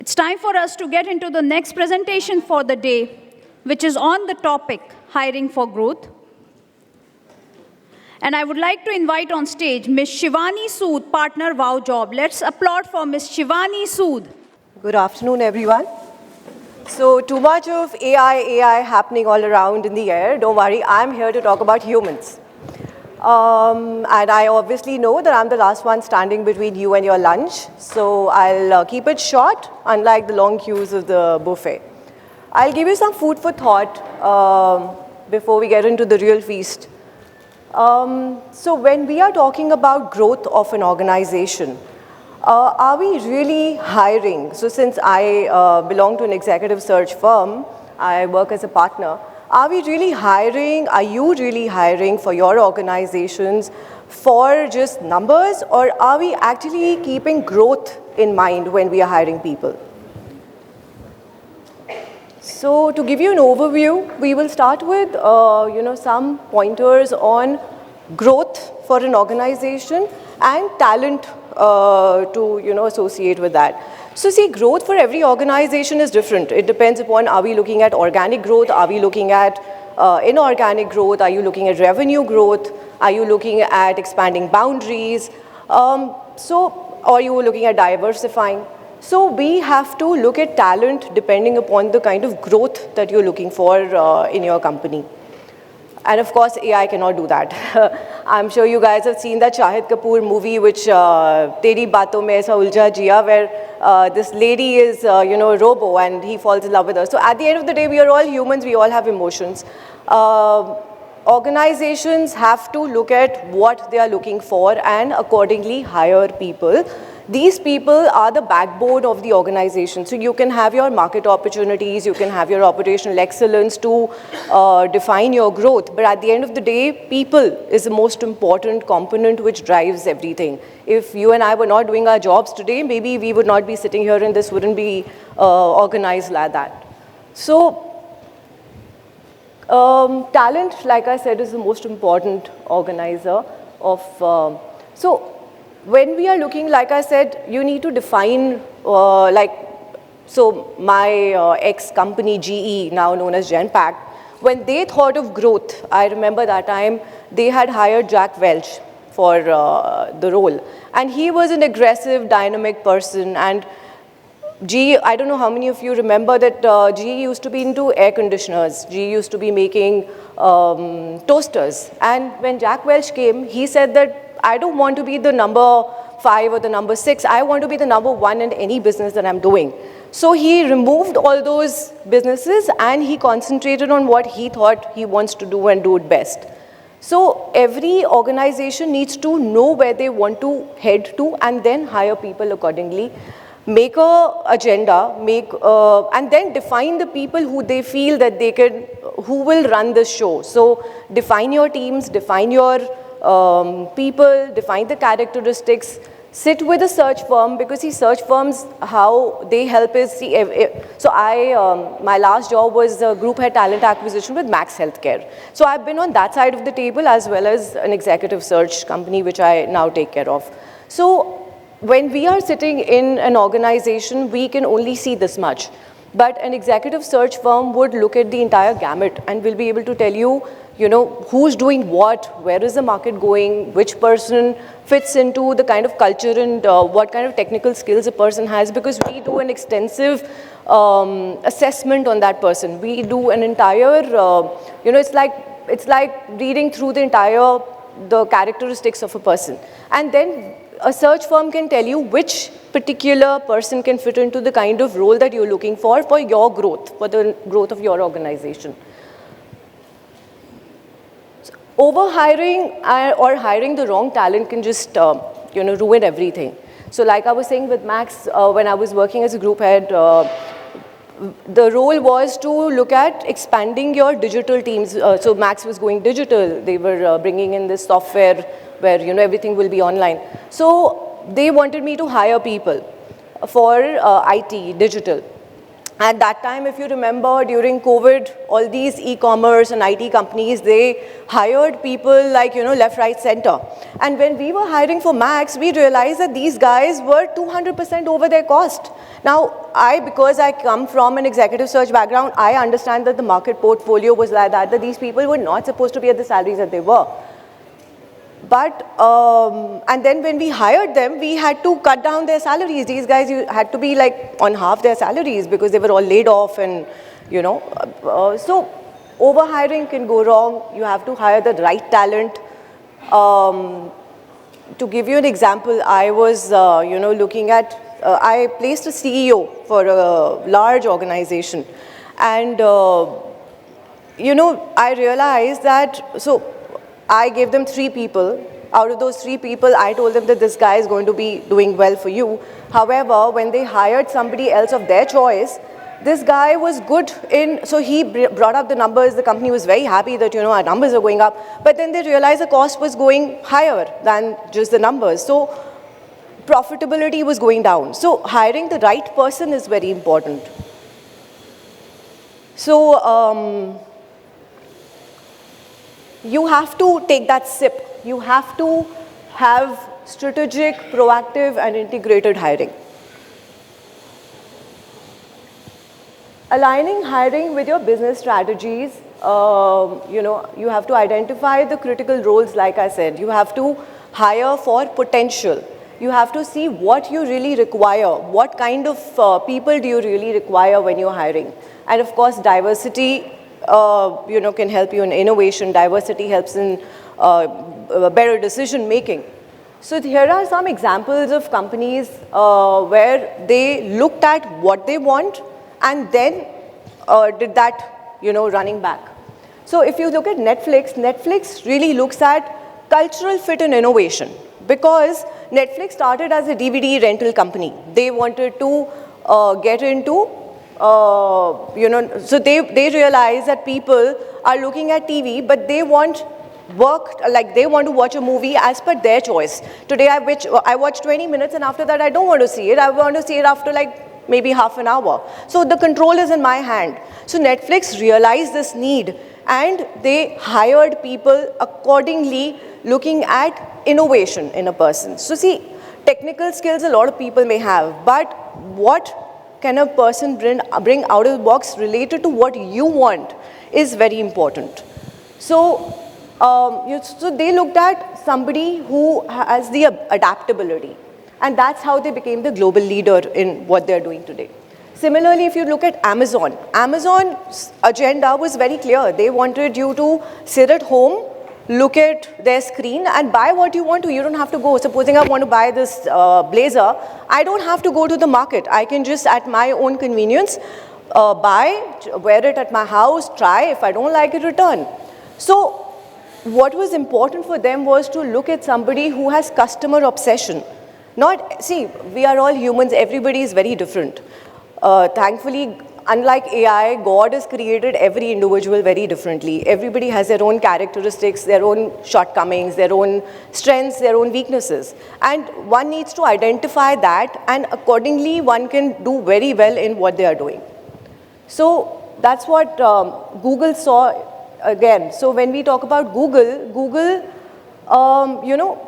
It's time for us to get into the next presentation for the day, which is on the topic, hiring for growth. And I would like to invite on stage Ms. Shivani Sud, partner wowJobs. Let's applaud for Ms. Shivani Sud. Good afternoon, everyone. So too much of AI happening all around in the air. Don't worry, I'm here to talk about humans. And I obviously know that I'm the last one standing between you and your lunch. So I'll keep it short, unlike the long queues of the buffet. I'll give you some food for thought before we get into the real feast. So when we are talking about growth of an organization, are we really hiring? So since I belong to an executive search firm, I work as a partner, are we really hiring, are you really hiring for your organizations for just numbers, or are we actually keeping growth in mind when we are hiring people? So to give you an overview, we will start with some pointers on growth for an organization and talent to associate with that. So see, growth for every organization is different. It depends upon, are we looking at organic growth, are we looking at inorganic growth, are you looking at revenue growth, are you looking at expanding boundaries, or are you looking at diversifying? So we have to look at talent depending upon the kind of growth that you're looking for in your company. And of course, AI cannot do that. I'm sure you guys have seen that Shahid Kapoor movie, which Teri Baaton Mein Aisa Uljha Jiya, where this lady is, a robo and he falls in love with her. So at the end of the day, we are all humans, we all have emotions. Organizations have to look at what they are looking for and accordingly hire people. These people are the backbone of the organization. So you can have your market opportunities, you can have your operational excellence to define your growth. But at the end of the day, people is the most important component which drives everything. If you and I were not doing our jobs today, maybe we would not be sitting here and this wouldn't be organized like that. So talent, like I said, is the most important organizer of, when we are looking, like I said, you need to define, so my ex-company GE, now known as Genpact, when they thought of growth, I remember that time, they had hired Jack Welch for the role. And he was an aggressive, dynamic person. And GE, I don't know how many of you remember that GE used to be into air conditioners. GE used to be making toasters. And when Jack Welch came, he said that I don't want to be the number 5 or the number 6. I want to be the number 1 in any business that I'm doing. So he removed all those businesses and he concentrated on what he thought he wants to do and do it best. So every organization needs to know where they want to head to and then hire people accordingly. Make an agenda, and then define the people who they feel that they can, who will run the show. So define your teams, define your people, define the characteristics, sit with a search firm, because see, search firms, how they help is, see, so my last job was group head talent acquisition with Max Healthcare. So I've been on that side of the table as well as an executive search company, which I now take care of. So when we are sitting in an organization, we can only see this much. But an executive search firm would look at the entire gamut and will be able to tell you, who's doing what, where is the market going, which person fits into the kind of culture and what kind of technical skills a person has, because we do an extensive assessment on that person. We do an entire, it's like reading through the characteristics of a person. And then a search firm can tell you which particular person can fit into the kind of role that you're looking for your growth, for the growth of your organization. Overhiring or hiring the wrong talent can just ruin everything. So like I was saying with Max, when I was working as a group head, the role was to look at expanding your digital teams. So Max was going digital. They were bringing in this software where everything will be online. So they wanted me to hire people for IT, digital. At that time, if you remember, during COVID, all these e-commerce and IT companies, they hired people like, left, right, center. And when we were hiring for Max, we realized that these guys were 200% over their cost. Now, because I come from an executive search background, I understand that the market portfolio was like that these people were not supposed to be at the salaries that they were. But, and then when we hired them, we had to cut down their salaries. These guys had to be like on half their salaries because they were all laid off and, so overhiring can go wrong. You have to hire the right talent. To give you an example, I was, looking at, I placed a CEO for a large organization. And, I realized that, so I gave them 3 people. Out of those 3 people, I told them that this guy is going to be doing well for you. However, when they hired somebody else of their choice, this guy was good in, so he brought up the numbers. The company was very happy that, our numbers are going up. But then they realized the cost was going higher than just the numbers. So profitability was going down. So hiring the right person is very important. So, you have to take that sip. You have to have strategic, proactive, and integrated hiring. Aligning hiring with your business strategies, you have to identify the critical roles, like I said. You have to hire for potential. You have to see what you really require. What kind of people do you really require when you're hiring? And of course, diversity can help you in innovation. Diversity helps in better decision making. So here are some examples of companies where they looked at what they want and then did that, running back. So if you look at Netflix, Netflix really looks at cultural fit and innovation, because Netflix started as a DVD rental company. They wanted to get into so they realize that people are looking at TV, but they want they want to watch a movie as per their choice. Today I watch 20 minutes and after that I don't want to see it. I want to see it after maybe half an hour. So the control is in my hand. So Netflix realized this need and they hired people accordingly, looking at innovation in a person. So see, technical skills a lot of people may have, but what can a person bring out of the box related to what you want is very important. So, so they looked at somebody who has the adaptability, and that's how they became the global leader in what they're doing today. Similarly, if you look at Amazon, Amazon's agenda was very clear. They wanted you to sit at home, look at their screen and buy what you want to. You don't have to go. Supposing I want to buy this blazer, I don't have to go to the market. I can just at my own convenience buy, wear it at my house, try. If I don't like it, return. So what was important for them was to look at somebody who has customer obsession. See, we are all humans. Everybody is very different. Thankfully, unlike AI, God has created every individual very differently. Everybody has their own characteristics, their own shortcomings, their own strengths, their own weaknesses. And one needs to identify that, and accordingly, one can do very well in what they are doing. So that's what Google saw again. So when we talk about Google,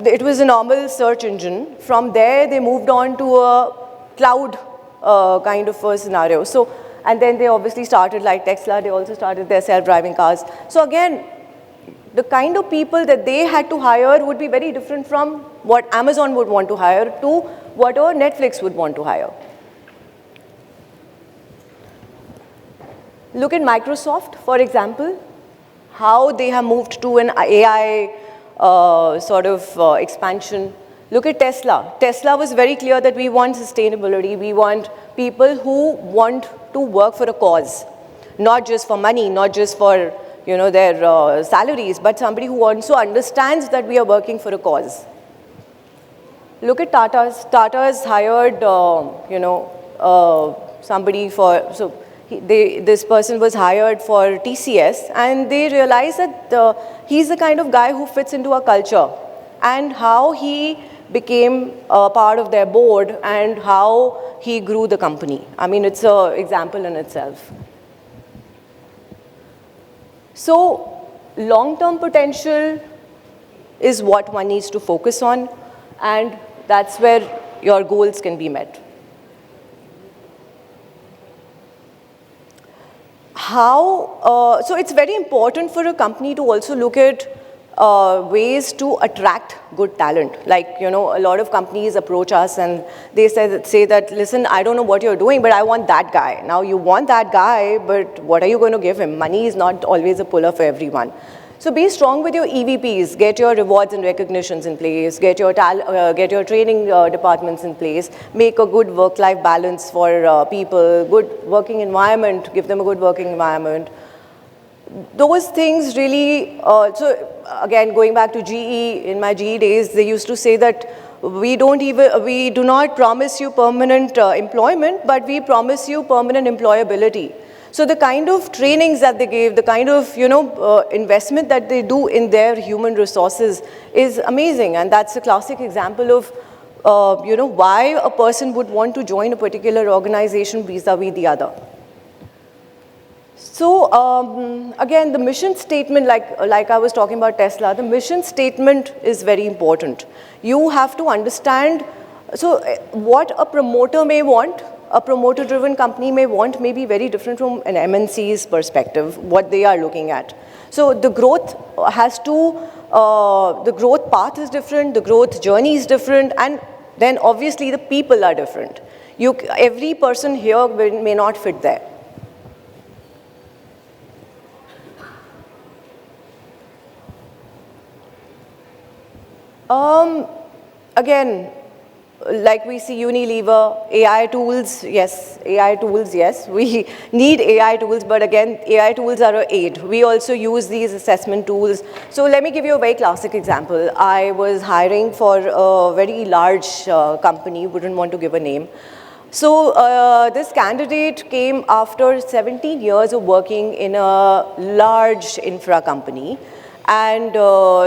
it was a normal search engine. From there, they moved on to a cloud kind of a scenario. So, and then they obviously started like Tesla, they also started their self-driving cars. So again, the kind of people that they had to hire would be very different from what Amazon would want to hire to what a Netflix would want to hire. Look at Microsoft, for example, how they have moved to an AI expansion. Look at Tesla. Tesla was very clear that we want sustainability. We want people who want to work for a cause, not just for money, not just for their salaries, but somebody who also understands that we are working for a cause. Look at Tata's. Tata's hired somebody for this person was hired for TCS, and they realized that he's the kind of guy who fits into our culture, and how he became a part of their board and how he grew the company. I mean, it's an example in itself. So long-term potential is what one needs to focus on, and that's where your goals can be met. So it's very important for a company to also look at ways to attract good talent. Like, a lot of companies approach us and they say that, listen, I don't know what you're doing, but I want that guy. Now, you want that guy, but what are you going to give him? Money is not always a puller for everyone. So be strong with your EVPs, get your rewards and recognitions in place, get your training departments in place, make a good work-life balance for people, good working environment, give them a good working environment. Those things really, so again, going back to GE, in my GE days, they used to say that we do not promise you permanent employment, but we promise you permanent employability. So the kind of trainings that they gave, the kind of, investment that they do in their human resources is amazing. And that's a classic example of, why a person would want to join a particular organization vis-a-vis the other. So again, the mission statement, like I was talking about Tesla, the mission statement is very important. You have to understand, so what a promoter may want, a promoter-driven company may want may be very different from an MNC's perspective, what they are looking at. So the growth the growth path is different, the growth journey is different, and then obviously the people are different. Every person here may not fit there. Again, like we see Unilever, AI tools, yes, we need AI tools, but again, AI tools are an aid. We also use these assessment tools. So let me give you a very classic example. I was hiring for a very large company, wouldn't want to give a name. So this candidate came after 17 years of working in a large infra company. And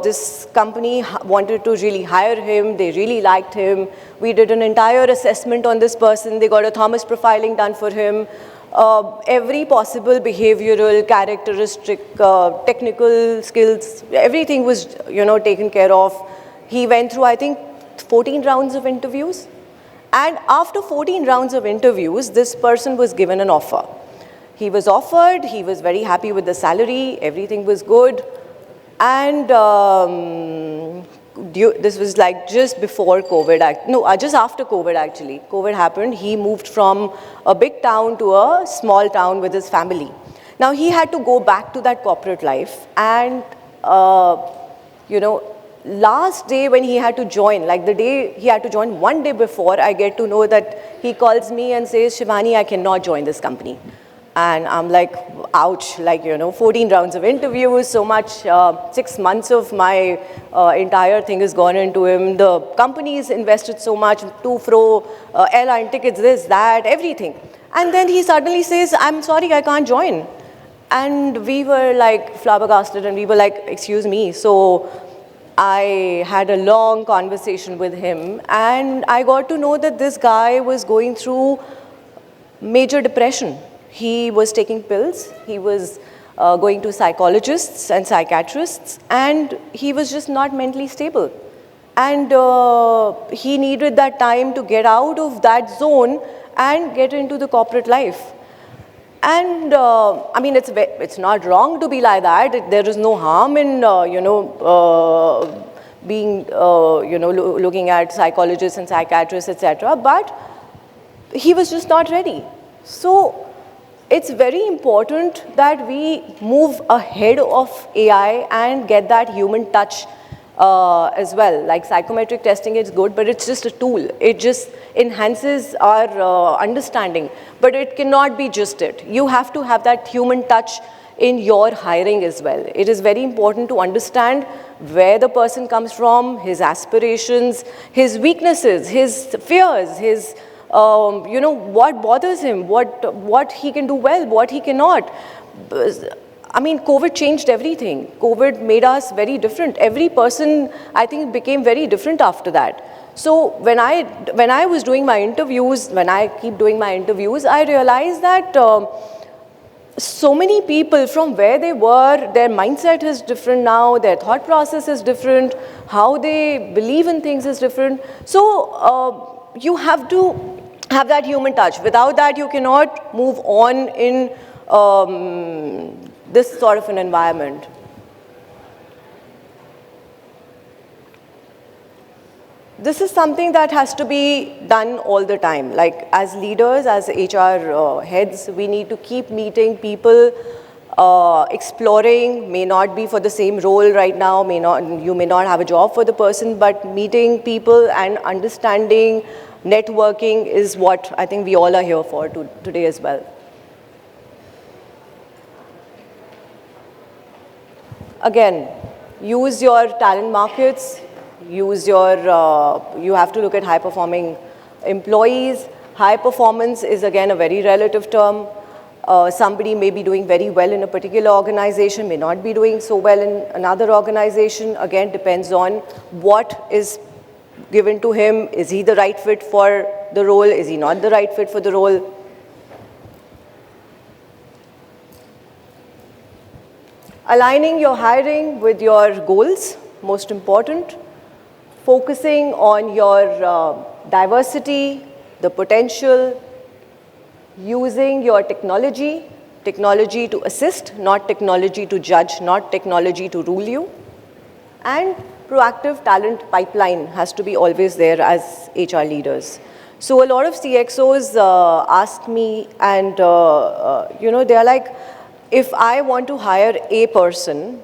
this company wanted to really hire him. They really liked him. We did an entire assessment on this person. They got a Thomas profiling done for him. Every possible behavioral, characteristic, technical skills, everything was, taken care of. He went through, I think, 14 rounds of interviews. And after 14 rounds of interviews, this person was given an offer. He was offered. He was very happy with the salary. Everything was good. And this was like just before COVID, just after COVID actually. COVID happened. He moved from a big town to a small town with his family. Now he had to go back to that corporate life. And, last day when he had to join, like the day he had to join, one day before, I get to know that he calls me and says, Shivani, I cannot join this company. And I'm like, ouch, 14 rounds of interviews, so much, 6 months of my entire thing has gone into him. The company's invested so much, airline tickets, this, that, everything. And then he suddenly says, I'm sorry, I can't join. And we were like flabbergasted and we were like, excuse me. So I had a long conversation with him and I got to know that this guy was going through major depression. He was taking pills, he was going to psychologists and psychiatrists, and he was just not mentally stable. And he needed that time to get out of that zone and get into the corporate life. And I mean, it's not wrong to be like that. There is no harm in, being, looking at psychologists and psychiatrists, etc. But he was just not ready. So it's very important that we move ahead of AI and get that human touch as well. Like psychometric testing is good, but it's just a tool. It just enhances our understanding, but it cannot be just it. You have to have that human touch in your hiring as well. It is very important to understand where the person comes from, his aspirations, his weaknesses, his fears, his what bothers him, what he can do well, what he cannot. I mean, COVID changed everything. COVID made us very different. Every person, I think, became very different after that. So when I was doing my interviews, when I keep doing my interviews, I realized that so many people from where they were, their mindset is different now, their thought process is different, how they believe in things is different. So you have to have that human touch. Without that, you cannot move on in this sort of an environment. This is something that has to be done all the time. Like as leaders, as HR heads, we need to keep meeting people, exploring, may not be for the same role right now, you may not have a job for the person, but meeting people and understanding, networking is what I think we all are here for today as well. Again, use your talent markets. Use your, you have to look at high-performing employees. High performance is again a very relative term. Somebody may be doing very well in a particular organization, may not be doing so well in another organization. Again, depends on what is given to him. Is he the right fit for the role? Is he not the right fit for the role? Aligning your hiring with your goals, most important. Focusing on your diversity, the potential, using your technology to assist, not technology to judge, not technology to rule you. And proactive talent pipeline has to be always there as HR leaders. So a lot of CXOs ask me, and they're like, if I want to hire a person,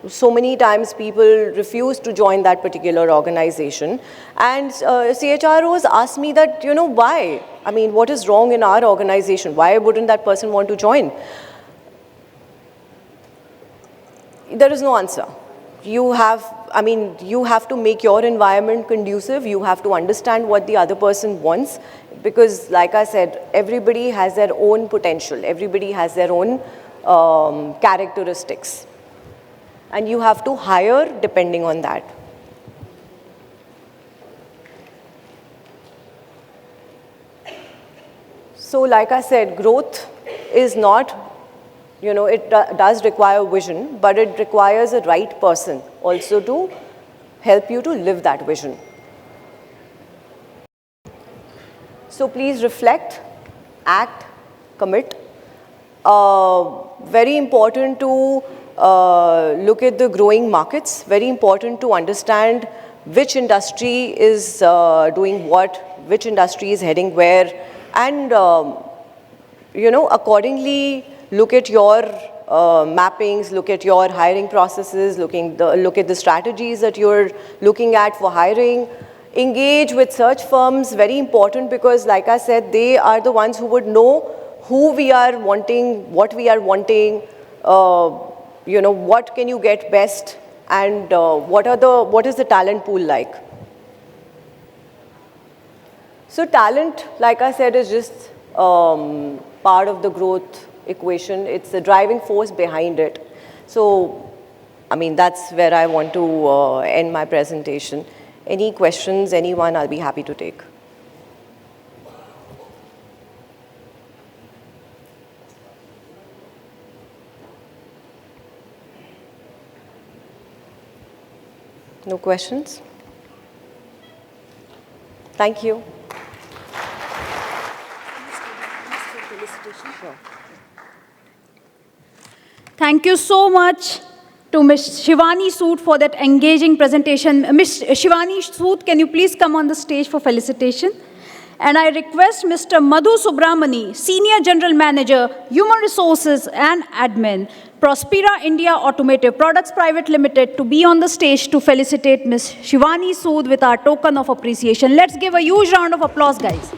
so many times people refuse to join that particular organization. And CHROs ask me that, why? I mean, what is wrong in our organization? Why wouldn't that person want to join? There is no answer. You have to make your environment conducive. You have to understand what the other person wants. Because like I said, everybody has their own potential. Everybody has their own characteristics. And you have to hire depending on that. So like I said, growth is not, it does require vision, but it requires a right person also to help you to live that vision. So please reflect, act, commit. Very important to look at the growing markets, very important to understand which industry is doing what, which industry is heading where, and accordingly look at your mappings, look at your hiring processes, look at the strategies that you're looking at for hiring. Engage with search firms, very important, because like I said, they are the ones who would know who we are wanting, what we are wanting, what can you get best, and what is the talent pool like. So talent, like I said, is just part of the growth equation. It's the driving force behind it. So, that's where I want to end my presentation. Any questions, anyone, I'll be happy to take. No questions? Thank you. Thank you so much to Ms. Shivani Sud for that engaging presentation. Ms. Shivani Sud, can you please come on the stage for felicitation? And I request Mr. Madhu Subramani, Senior General Manager, Human Resources and Admin, Prospera India Automotive Products Private Limited, to be on the stage to felicitate Ms. Shivani Sud with our token of appreciation. Let's give a huge round of applause, guys.